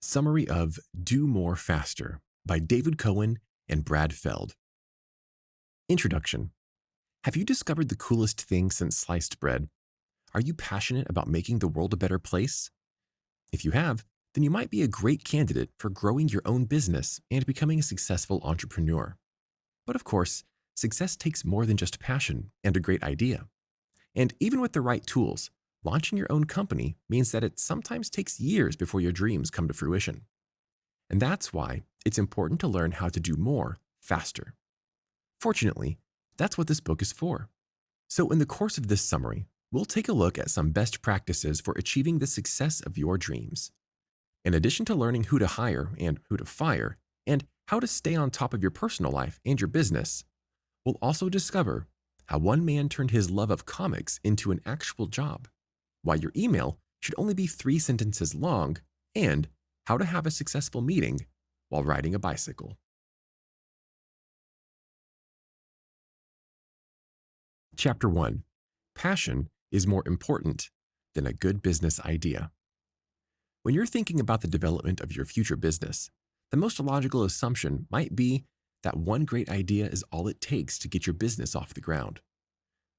Summary of Do More Faster by David Cohen and Brad Feld. Introduction. Have you discovered the coolest thing since sliced bread? Are you passionate about making the world a better place? If you have, then you might be a great candidate for growing your own business and becoming a successful entrepreneur. But of course, success takes more than just passion and a great idea. And even with the right tools, launching your own company means that it sometimes takes years before your dreams come to fruition. And that's why it's important to learn how to do more faster. Fortunately, that's what this book is for. So in the course of this summary, we'll take a look at some best practices for achieving the success of your dreams. In addition to learning who to hire and who to fire, and how to stay on top of your personal life and your business, we'll also discover how one man turned his love of comics into an actual job, why your email should only be 3 sentences long, and how to have a successful meeting while riding a bicycle. Chapter 1. Passion is more important than a good business idea. When you're thinking about the development of your future business, the most logical assumption might be that one great idea is all it takes to get your business off the ground.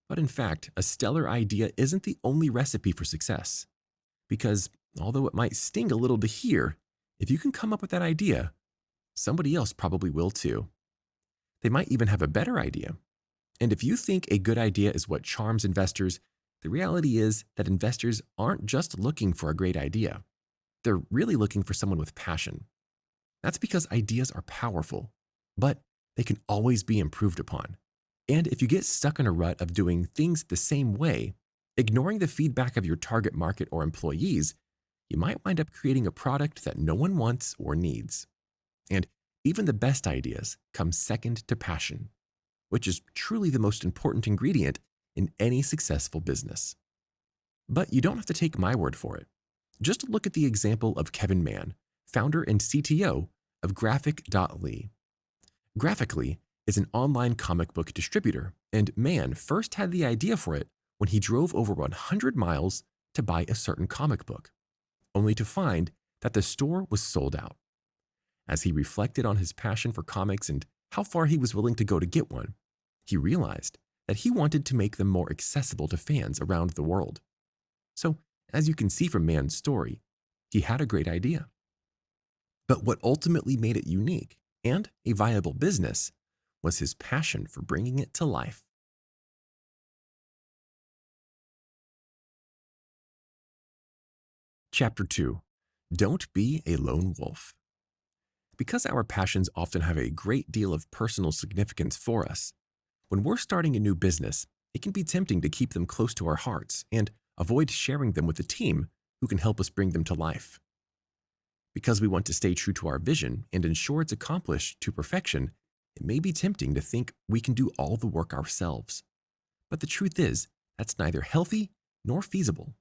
But in fact, a stellar idea isn't the only recipe for success. Because although it might sting a little to hear, if you can come up with that idea, somebody else probably will too. They might even have a better idea. And if you think a good idea is what charms investors, the reality is that investors aren't just looking for a great idea. They're really looking for someone with passion. That's because ideas are powerful, but they can always be improved upon. And if you get stuck in a rut of doing things the same way, ignoring the feedback of your target market or employees, you might wind up creating a product that no one wants or needs. And even the best ideas come second to passion, which is truly the most important ingredient in any successful business. But you don't have to take my word for it. Just look at the example of Kevin Mann, founder and CTO of Graphic.ly. Graphic.ly is an online comic book distributor, and Mann first had the idea for it when he drove over 100 miles to buy a certain comic book, only to find that the store was sold out. As he reflected on his passion for comics and how far he was willing to go to get one, he realized that he wanted to make them more accessible to fans around the world. So, as you can see from Mann's story, he had a great idea. But what ultimately made it unique and a viable business was his passion for bringing it to life. Chapter 2. Don't be a lone wolf. Because our passions often have a great deal of personal significance for us, when we're starting a new business, it can be tempting to keep them close to our hearts and avoid sharing them with a team who can help us bring them to life. Because we want to stay true to our vision and ensure it's accomplished to perfection, it may be tempting to think we can do all the work ourselves. But the truth is, that's neither healthy nor feasible.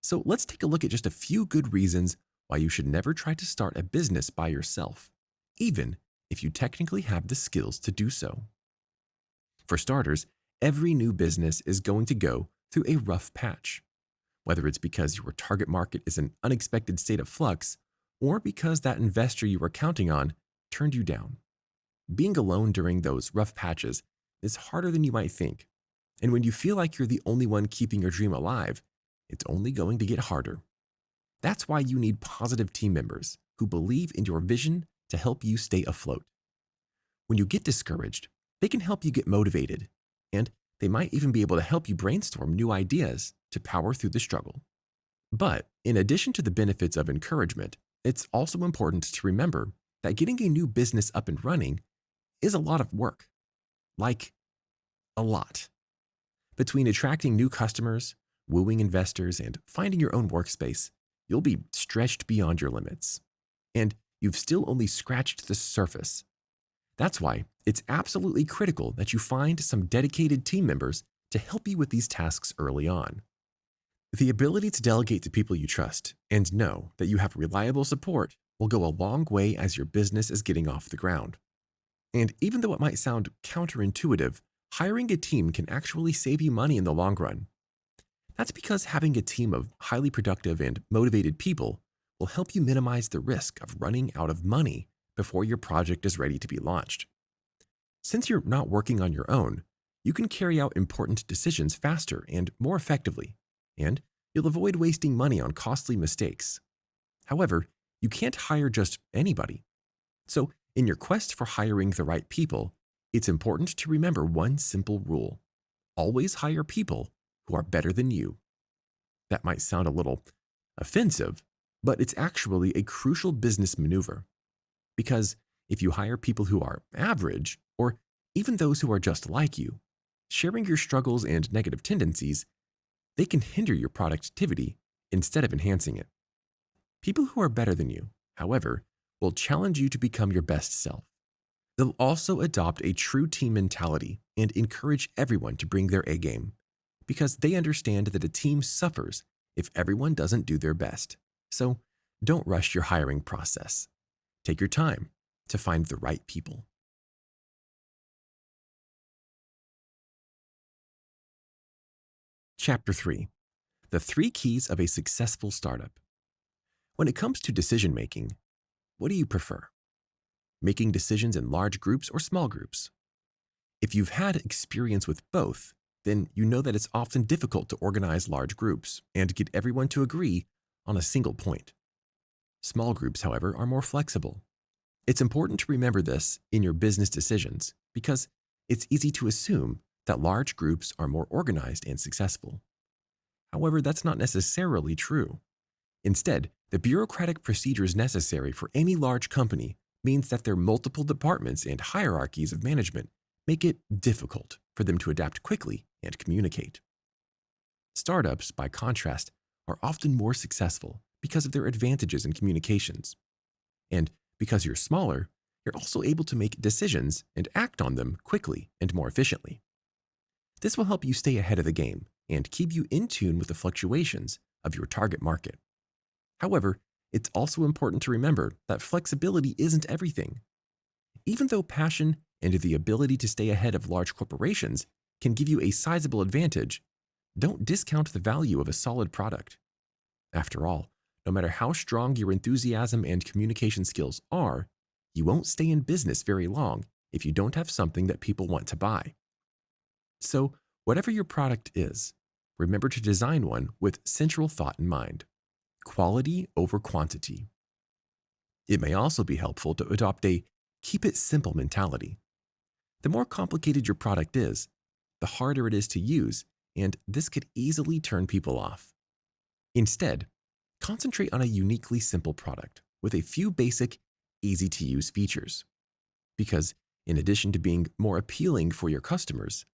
So let's take a look at just a few good reasons why you should never try to start a business by yourself, even if you technically have the skills to do so. For starters, every new business is going to go through a rough patch, whether it's because your target market is in an unexpected state of flux or because that investor you were counting on turned you down. Being alone during those rough patches is harder than you might think, and when you feel like you're the only one keeping your dream alive, it's only going to get harder. That's why you need positive team members who believe in your vision to help you stay afloat. When you get discouraged, they can help you get motivated, and they might even be able to help you brainstorm new ideas to power through the struggle. But in addition to the benefits of encouragement, it's also important to remember that getting a new business up and running is a lot of work. Like, a lot. Between attracting new customers, wooing investors, and finding your own workspace, you'll be stretched beyond your limits. And you've still only scratched the surface. That's why it's absolutely critical that you find some dedicated team members to help you with these tasks early on. The ability to delegate to people you trust and know that you have reliable support will go a long way as your business is getting off the ground. And even though it might sound counterintuitive, hiring a team can actually save you money in the long run. That's because having a team of highly productive and motivated people will help you minimize the risk of running out of money before your project is ready to be launched. Since you're not working on your own, you can carry out important decisions faster and more effectively, and you'll avoid wasting money on costly mistakes. However, you can't hire just anybody. So, in your quest for hiring the right people, it's important to remember one simple rule: always hire people who are better than you. That might sound a little offensive, but it's actually a crucial business maneuver. Because if you hire people who are average, or even those who are just like you, sharing your struggles and negative tendencies, they can hinder your productivity instead of enhancing it. People who are better than you, however, will challenge you to become your best self. They'll also adopt a true team mentality and encourage everyone to bring their A game, because they understand that a team suffers if everyone doesn't do their best. So don't rush your hiring process. Take your time to find the right people. Chapter 3: The 3 Keys of a Successful Startup. When it comes to decision making, what do you prefer? Making decisions in large groups or small groups? If you've had experience with both, then you know that it's often difficult to organize large groups and get everyone to agree on a single point. Small groups, however, are more flexible. It's important to remember this in your business decisions because it's easy to assume that large groups are more organized and successful. However, that's not necessarily true. Instead, the bureaucratic procedures necessary for any large company means that their multiple departments and hierarchies of management make it difficult for them to adapt quickly and communicate. Startups, by contrast, are often more successful because of their advantages in communications. And because you're smaller, you're also able to make decisions and act on them quickly and more efficiently. This will help you stay ahead of the game and keep you in tune with the fluctuations of your target market. However, it's also important to remember that flexibility isn't everything. Even though passion and the ability to stay ahead of large corporations can give you a sizable advantage, don't discount the value of a solid product. After all, no matter how strong your enthusiasm and communication skills are, you won't stay in business very long if you don't have something that people want to buy. So, whatever your product is, remember to design one with central thought in mind: quality over quantity. It may also be helpful to adopt a keep it simple mentality. The more complicated your product is, the harder it is to use, and this could easily turn people off. Instead, concentrate on a uniquely simple product with a few basic, easy-to-use features. Because in addition to being more appealing for your customers,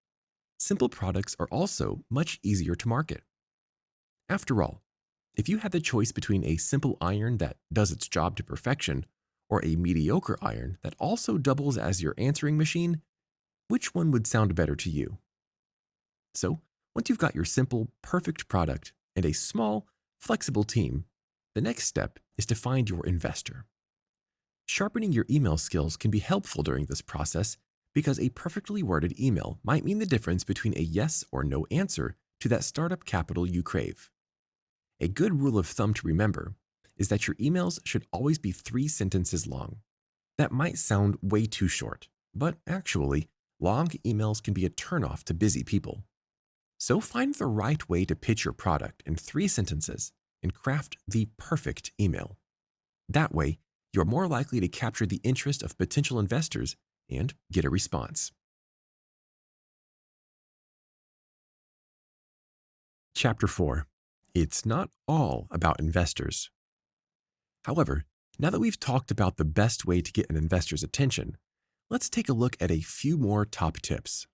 simple products are also much easier to market. After all, if you had the choice between a simple iron that does its job to perfection or a mediocre iron that also doubles as your answering machine, which one would sound better to you? So, once you've got your simple, perfect product and a small, flexible team, the next step is to find your investor. Sharpening your email skills can be helpful during this process because a perfectly worded email might mean the difference between a yes or no answer to that startup capital you crave. A good rule of thumb to remember is that your emails should always be 3 sentences long. That might sound way too short, but actually, long emails can be a turnoff to busy people. So find the right way to pitch your product in 3 sentences and craft the perfect email. That way, you're more likely to capture the interest of potential investors and get a response. Chapter 4: It's not all about investors. However, now that we've talked about the best way to get an investor's attention, let's take a look at a few more top tips.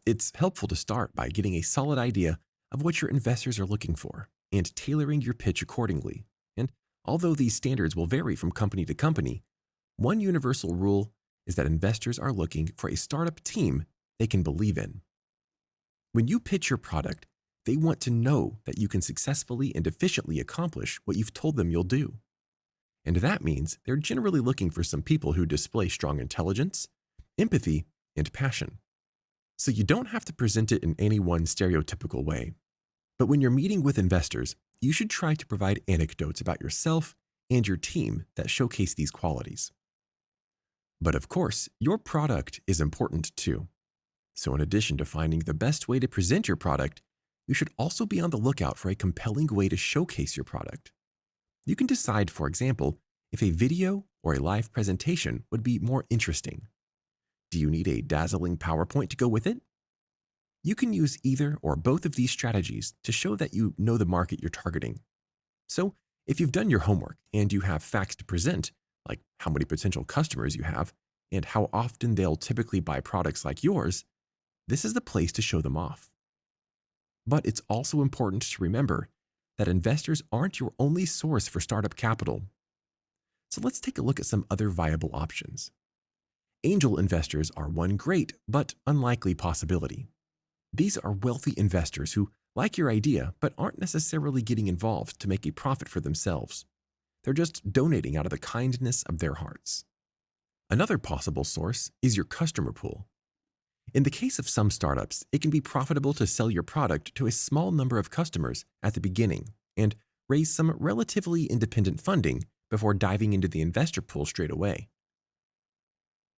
It's helpful to start by getting a solid idea of what your investors are looking for and tailoring your pitch accordingly. And although these standards will vary from company to company, one universal rule is that investors are looking for a startup team they can believe in. When you pitch your product, they want to know that you can successfully and efficiently accomplish what you've told them you'll do. And that means they're generally looking for some people who display strong intelligence, empathy, and passion. So you don't have to present it in any one stereotypical way. But when you're meeting with investors, you should try to provide anecdotes about yourself and your team that showcase these qualities. But of course, your product is important too. So in addition to finding the best way to present your product, you should also be on the lookout for a compelling way to showcase your product. You can decide, for example, if a video or a live presentation would be more interesting. Do you need a dazzling PowerPoint to go with it? You can use either or both of these strategies to show that you know the market you're targeting. So, if you've done your homework and you have facts to present, like how many potential customers you have and how often they'll typically buy products like yours, this is the place to show them off. But it's also important to remember that investors aren't your only source for startup capital. So let's take a look at some other viable options. Angel investors are one great but unlikely possibility. These are wealthy investors who like your idea but aren't necessarily getting involved to make a profit for themselves. They're just donating out of the kindness of their hearts. Another possible source is your customer pool. In the case of some startups, it can be profitable to sell your product to a small number of customers at the beginning and raise some relatively independent funding before diving into the investor pool straight away.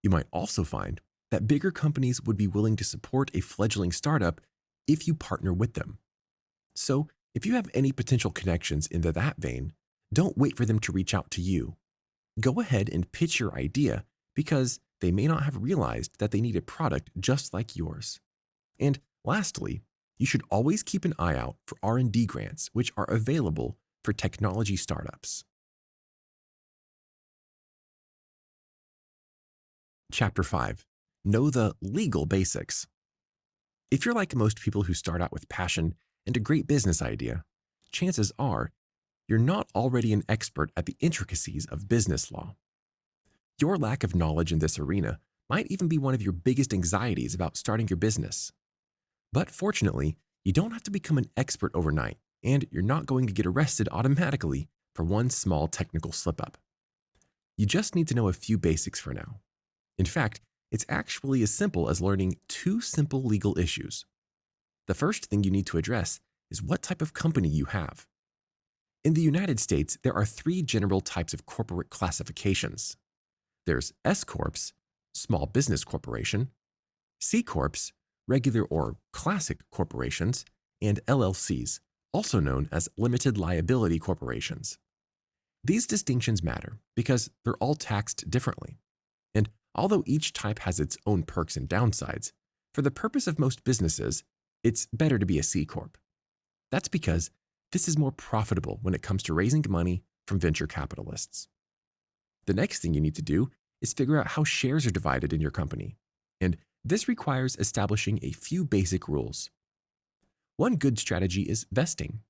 You might also find that bigger companies would be willing to support a fledgling startup if you partner with them. So, if you have any potential connections into that vein, don't wait for them to reach out to you. Go ahead and pitch your idea because they may not have realized that they need a product just like yours. And lastly, you should always keep an eye out for R&D grants which are available for technology startups. Chapter 5. Know the legal basics. If you're like most people who start out with passion and a great business idea, chances are you're not already an expert at the intricacies of business law. Your lack of knowledge in this arena might even be one of your biggest anxieties about starting your business. But fortunately, you don't have to become an expert overnight, and you're not going to get arrested automatically for one small technical slip-up. You just need to know a few basics for now. In fact, it's actually as simple as learning two simple legal issues. The first thing you need to address is what type of company you have. In the United States, there are three general types of corporate classifications. There's S Corps, small business corporation, C Corps, regular or classic corporations, and LLCs, also known as limited liability corporations. These distinctions matter because they're all taxed differently. And although each type has its own perks and downsides, for the purpose of most businesses, it's better to be a C Corp. That's because this is more profitable when it comes to raising money from venture capitalists. The next thing you need to do is figure out how shares are divided in your company, and this requires establishing a few basic rules. One good strategy is vesting,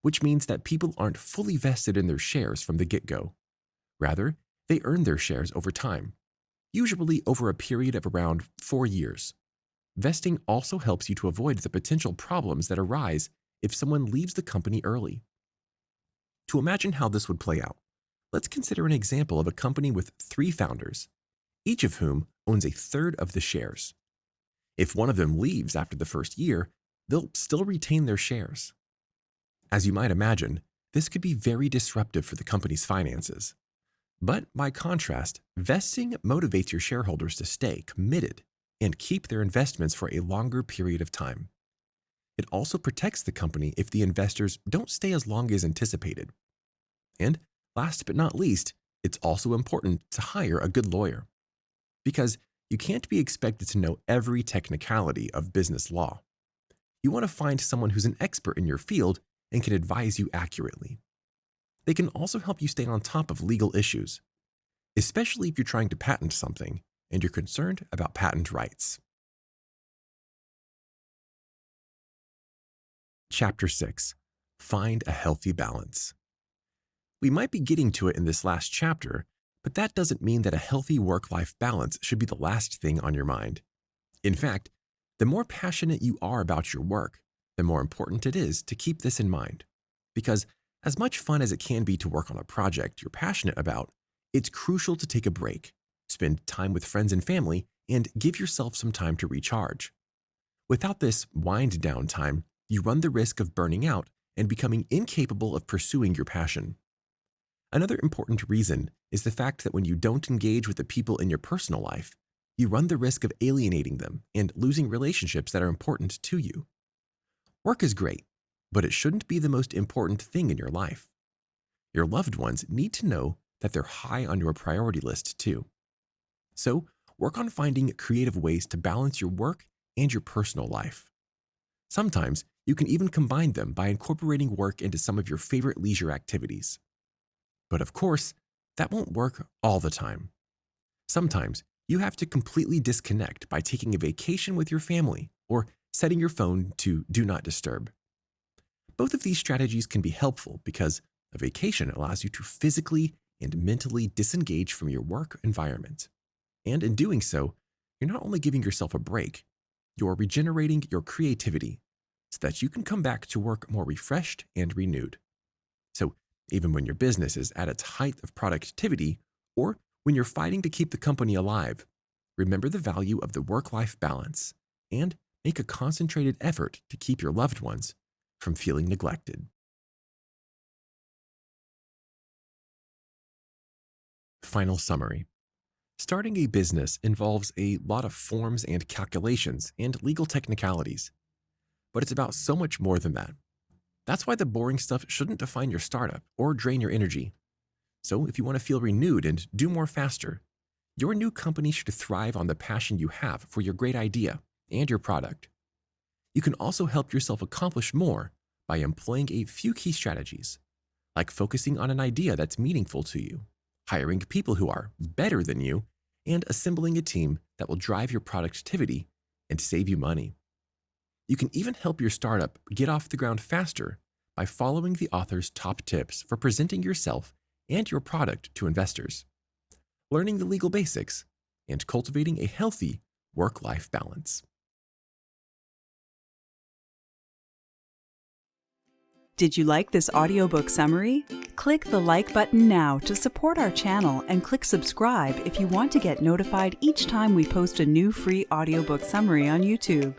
which means that people aren't fully vested in their shares from the get-go. Rather, they earn their shares over time, usually over a period of around 4 years. Vesting also helps you to avoid the potential problems that arise if someone leaves the company early. To imagine how this would play out, let's consider an example of a company with 3 founders, each of whom owns a third of the shares. If one of them leaves after the first year, they'll still retain their shares. As you might imagine, this could be very disruptive for the company's finances. But by contrast, vesting motivates your shareholders to stay committed and keep their investments for a longer period of time. It also protects the company if the investors don't stay as long as anticipated. And last but not least, it's also important to hire a good lawyer, because you can't be expected to know every technicality of business law. You want to find someone who's an expert in your field and can advise you accurately. They can also help you stay on top of legal issues, especially if you're trying to patent something and you're concerned about patent rights. Chapter 6. Find a healthy balance. We might be getting to it in this last chapter, but that doesn't mean that a healthy work-life balance should be the last thing on your mind. In fact, the more passionate you are about your work, the more important it is to keep this in mind. Because as much fun as it can be to work on a project you're passionate about, it's crucial to take a break, spend time with friends and family, and give yourself some time to recharge. Without this wind-down time, you run the risk of burning out and becoming incapable of pursuing your passion. Another important reason is the fact that when you don't engage with the people in your personal life, you run the risk of alienating them and losing relationships that are important to you. Work is great, but it shouldn't be the most important thing in your life. Your loved ones need to know that they're high on your priority list too. So, work on finding creative ways to balance your work and your personal life. Sometimes you can even combine them by incorporating work into some of your favorite leisure activities. But of course, that won't work all the time. Sometimes you have to completely disconnect by taking a vacation with your family or setting your phone to do not disturb. Both of these strategies can be helpful because a vacation allows you to physically and mentally disengage from your work environment. And in doing so, you're not only giving yourself a break, you're regenerating your creativity so that you can come back to work more refreshed and renewed. So even when your business is at its height of productivity, or when you're fighting to keep the company alive, remember the value of the work-life balance and make a concentrated effort to keep your loved ones from feeling neglected. Final summary. Starting a business involves a lot of forms and calculations and legal technicalities, but it's about so much more than that. That's why the boring stuff shouldn't define your startup or drain your energy. So if you want to feel renewed and do more faster, your new company should thrive on the passion you have for your great idea and your product. You can also help yourself accomplish more by employing a few key strategies, like focusing on an idea that's meaningful to you, hiring people who are better than you, and assembling a team that will drive your productivity and save you money. You can even help your startup get off the ground faster by following the author's top tips for presenting yourself and your product to investors, learning the legal basics, and cultivating a healthy work-life balance. Did you like this audiobook summary? Click the like button now to support our channel and click subscribe if you want to get notified each time we post a new free audiobook summary on YouTube.